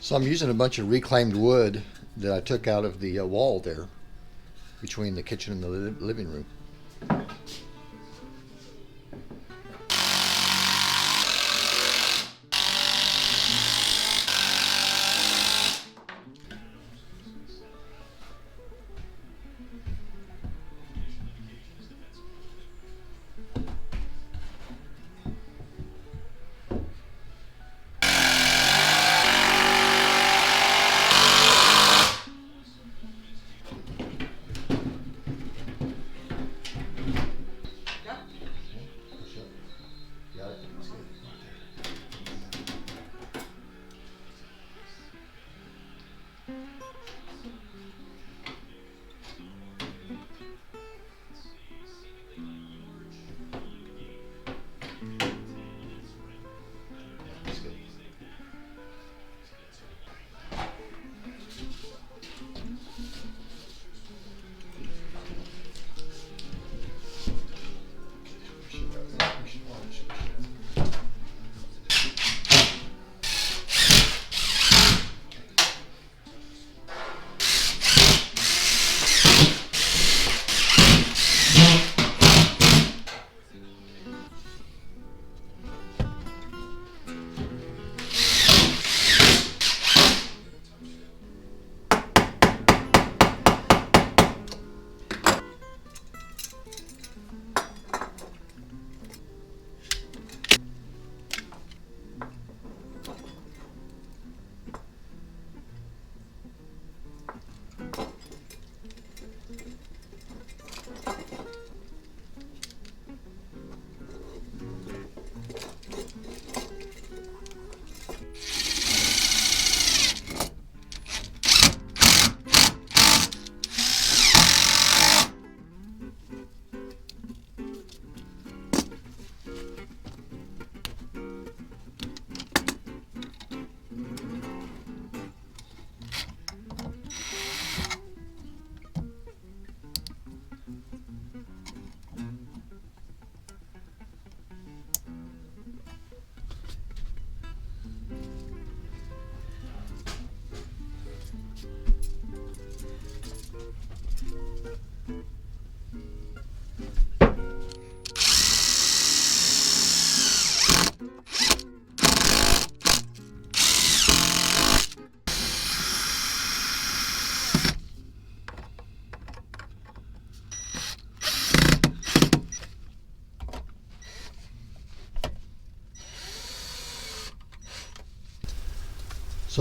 So I'm using a bunch of reclaimed wood that I took out of the wall there between the kitchen and the living room.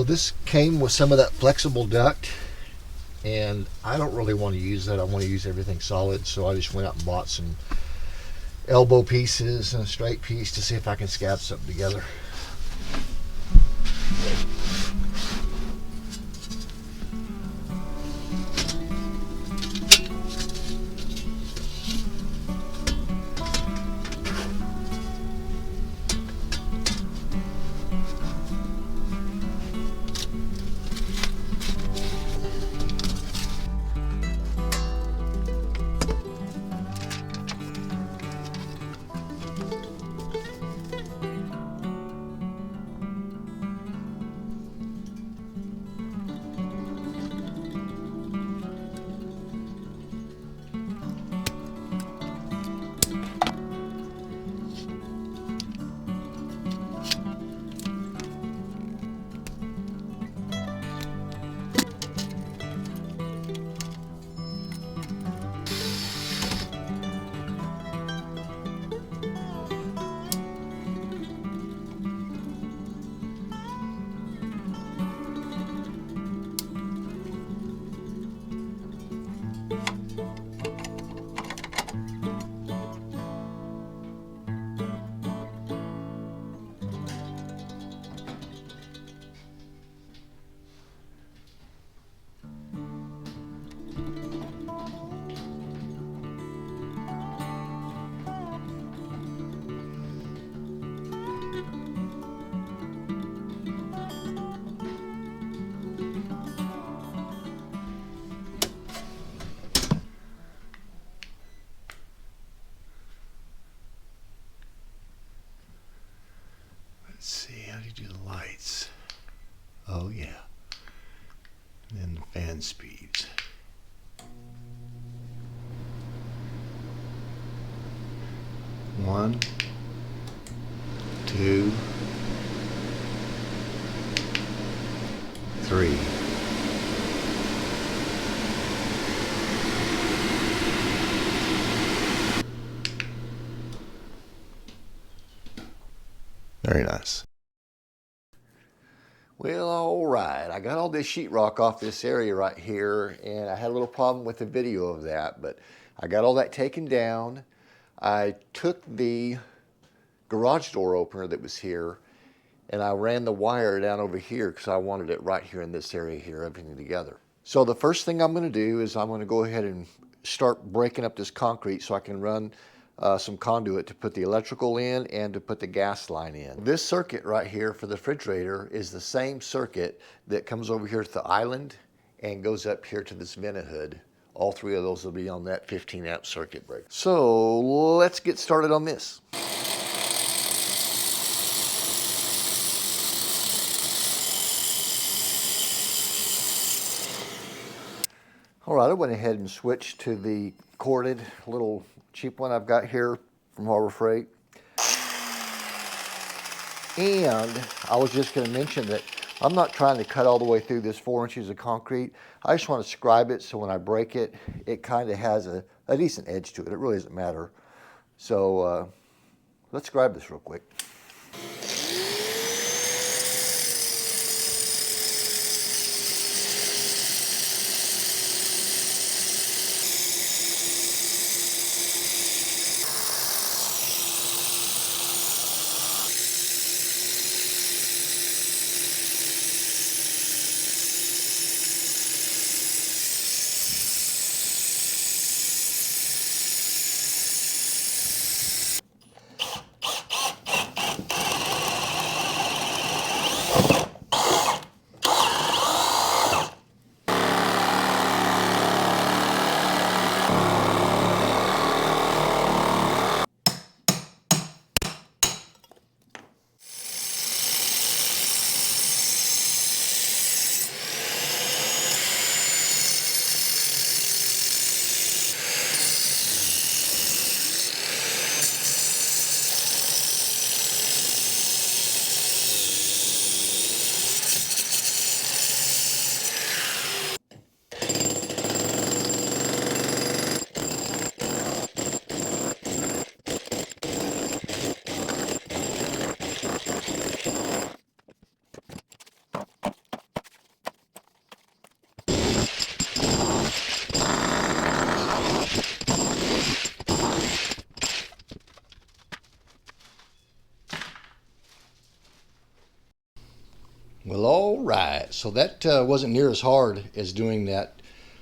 So this came with some of that flexible duct, and I don't really want to use that. I want to use everything solid, so I just went out and bought some elbow pieces and a straight piece to see if I can scab something together. Let's see, how do you do the lights? Oh yeah. And then the fan speeds. One, two, three. Very nice. Well, all right. I got all this sheetrock off this area right here, and I had a little problem with the video of that, but I got all that taken down. I took the garage door opener that was here, and I ran the wire down over here because I wanted it right here in this area here, everything together. So the first thing I'm going to do is I'm going to go ahead and start breaking up this concrete so I can run some conduit to put the electrical in and to put the gas line in. This circuit right here for the refrigerator is the same circuit that comes over here to the island and goes up here to this vent hood. All three of those will be on that 15 amp circuit breaker. So let's get started on this. All right, I went ahead and switched to the corded little cheap one I've got here from Harbor Freight. And I was just going to mention that I'm not trying to cut all the way through this 4 inches of concrete. I just want to scribe it so when I break it, it kind of has a decent edge to it. It really doesn't matter. So let's scribe this real quick. So that wasn't near as hard as doing that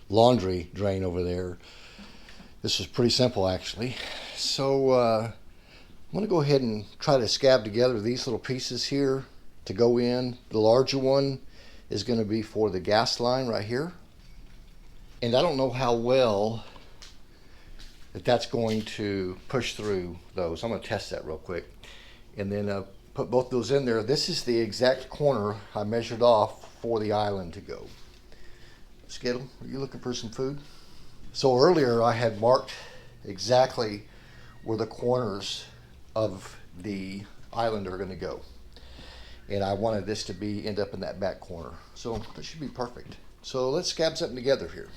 laundry drain over there. This was pretty simple actually. So I'm going to go ahead and try to scab together these little pieces here to go in. The larger one is going to be for the gas line right here. And I don't know how well that's going to push through those. I'm going to test that real quick. And then put both those in there. This is the exact corner I measured off for the island to go. Skittle, are you looking for some food? So earlier I had marked exactly where the corners of the island are going to go. And I wanted this to end up in that back corner. So that should be perfect. So let's scab something together here.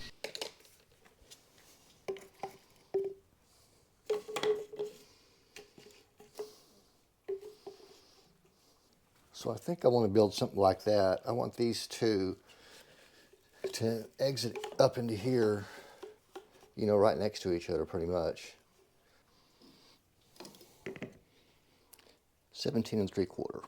So I think I want to build something like that. I want these two to exit up into here, you know, right next to each other pretty much. 17 3/4.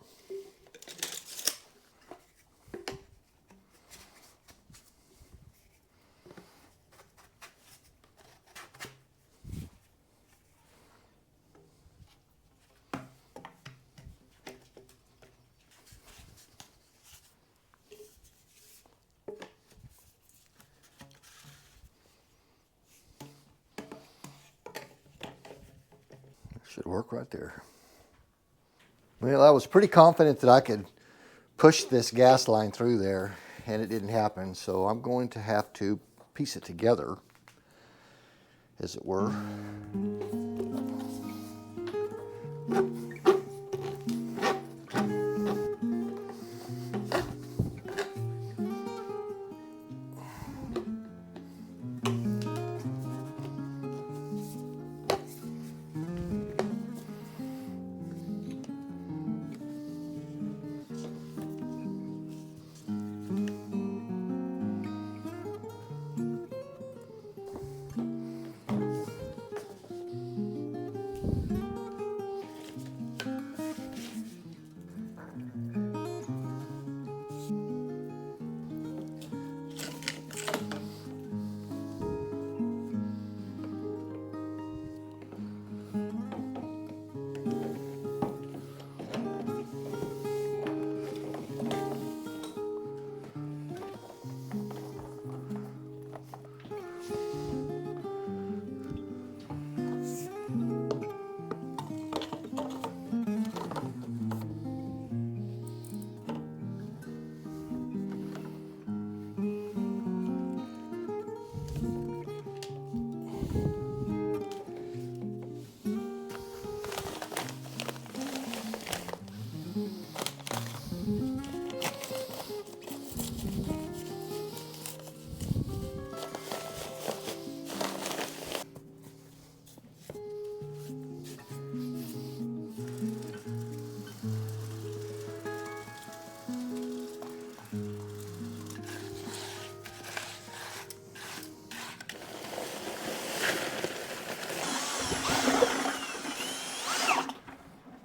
Should work right there. Well, I was pretty confident that I could push this gas line through there, and it didn't happen. So I'm going to have to piece it together, as it were.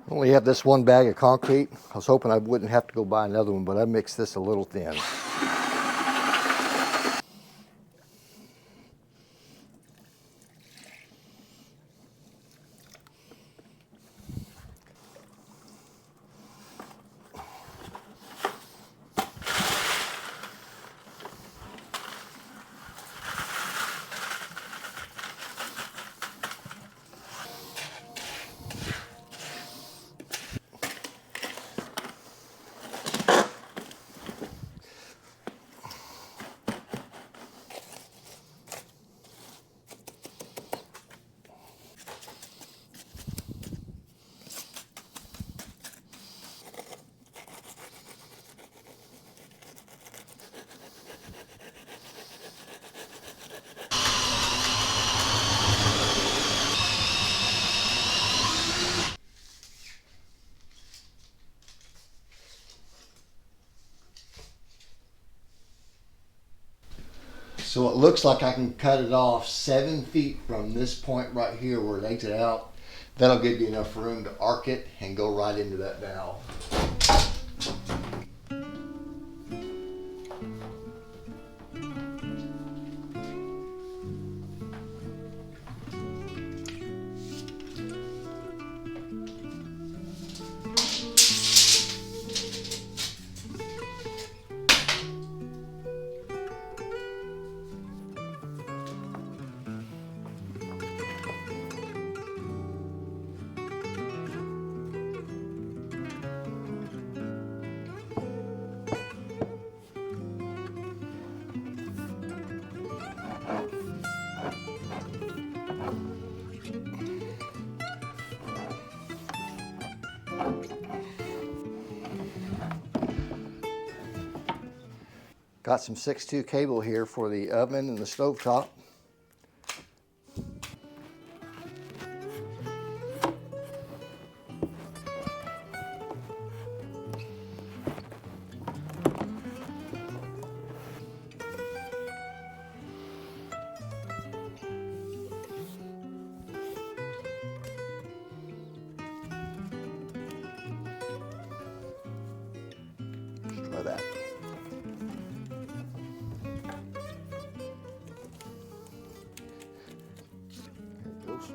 I only have this one bag of concrete. I was hoping I wouldn't have to go buy another one, but I mixed this a little thin. So it looks like I can cut it off 7 feet from this point right here where it exits out. That'll give you enough room to arc it and go right into that valve. Got some 6-2 cable here for the oven and the stovetop. Let's try that. There it goes.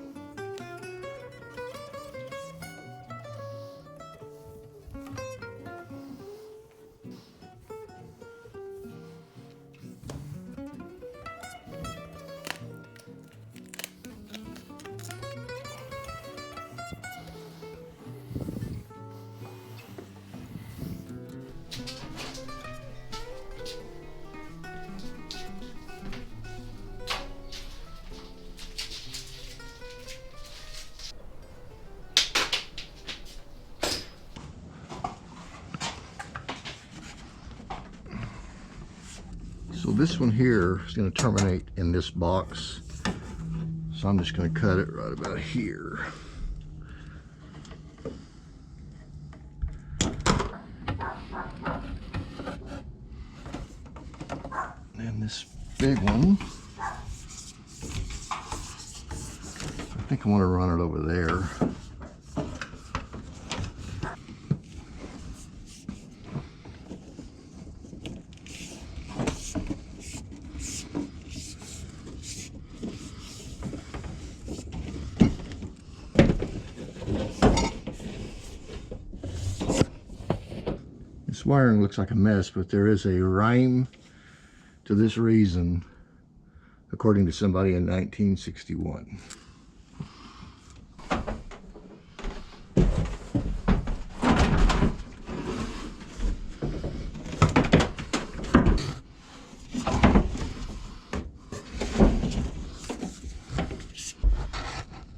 So this one here is going to terminate in this box. So I'm just going to cut it right about here. And this big one, I think I want to run it over there. This wiring looks like a mess, but there is a rhyme to this reason, according to somebody in 1961.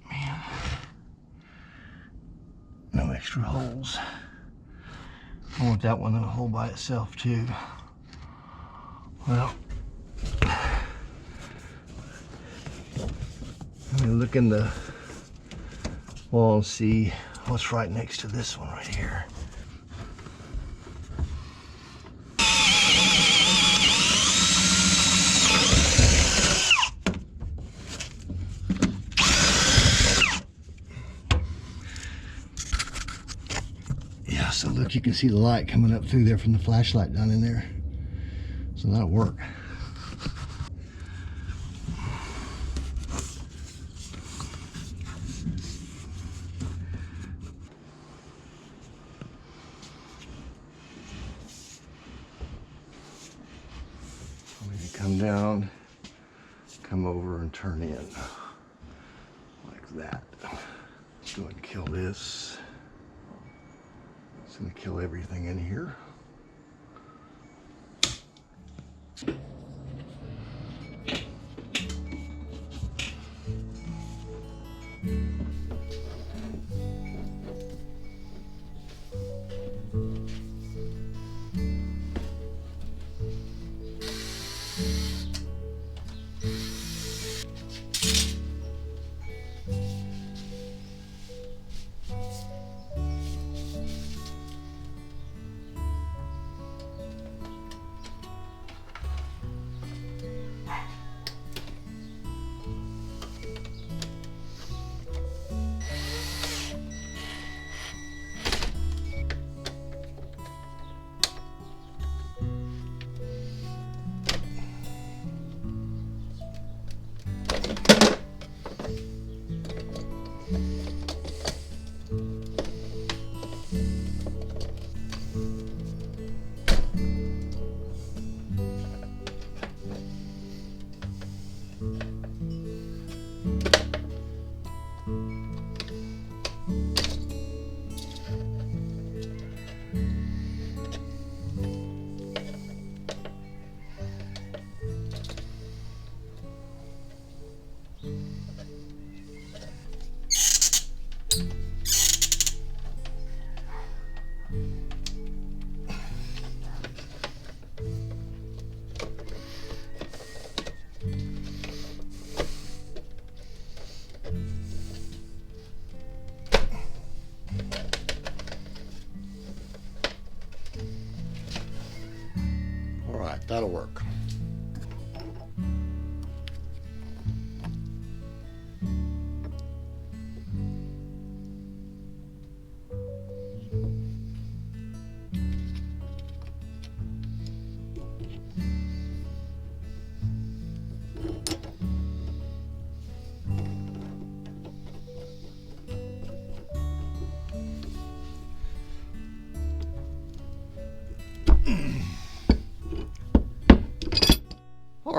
Man, no extra holes. I want that one to hold by itself too. Well, let me look in the wall and see what's right next to this one right here. Yeah, so look, you can see the light coming up through there from the flashlight down in there. So that'll work. Maybe come down, come over and turn in like that. Let's go ahead and kill this. It's gonna kill everything in here.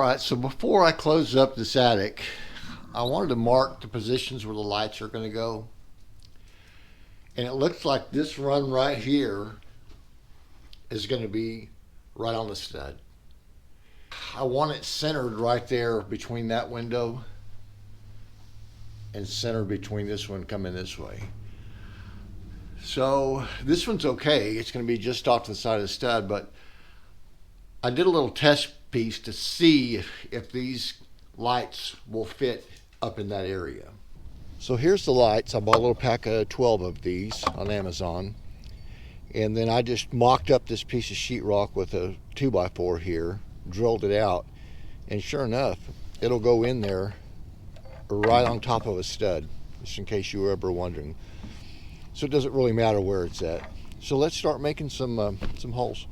right, so before I close up this attic, I wanted to mark the positions where the lights are going to go. And it looks like this run right here is going to be right on the stud. I want it centered right there between that window and centered between this one coming this way. So this one's okay. It's going to be just off to the side of the stud, but I did a little test piece to see if these lights will fit up in that area. So here's the lights. I bought a little pack of 12 of these on Amazon. And then I just mocked up this piece of sheetrock with a 2x4 here, drilled it out, and sure enough, it'll go in there right on top of a stud, just in case you were ever wondering. So it doesn't really matter where it's at. So let's start making some holes.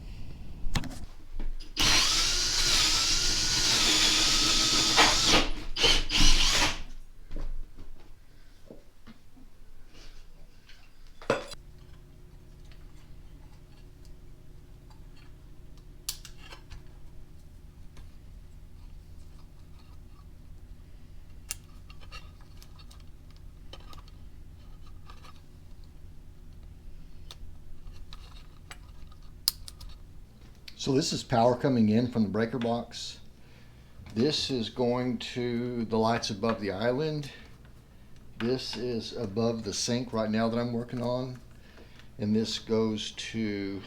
So this is power coming in from the breaker box. This is going to the lights above the island. This is above the sink right now that I'm working on. And this goes to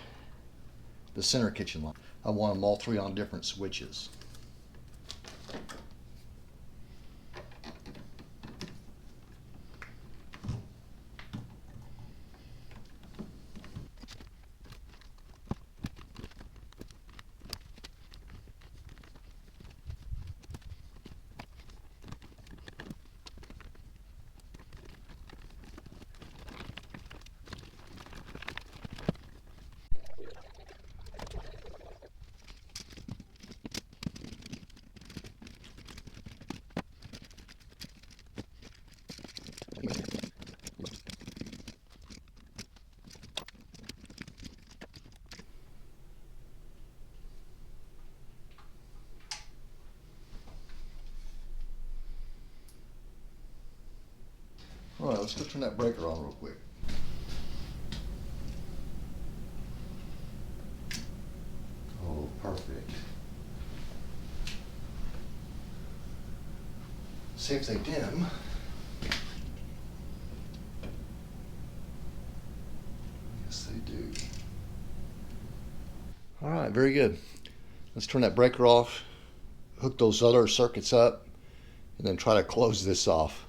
the center kitchen light. I want them all three on different switches. All right, let's go turn that breaker on real quick. Oh, perfect. See if they dim. Yes, they do. All right, very good. Let's turn that breaker off, hook those other circuits up, and then try to close this off.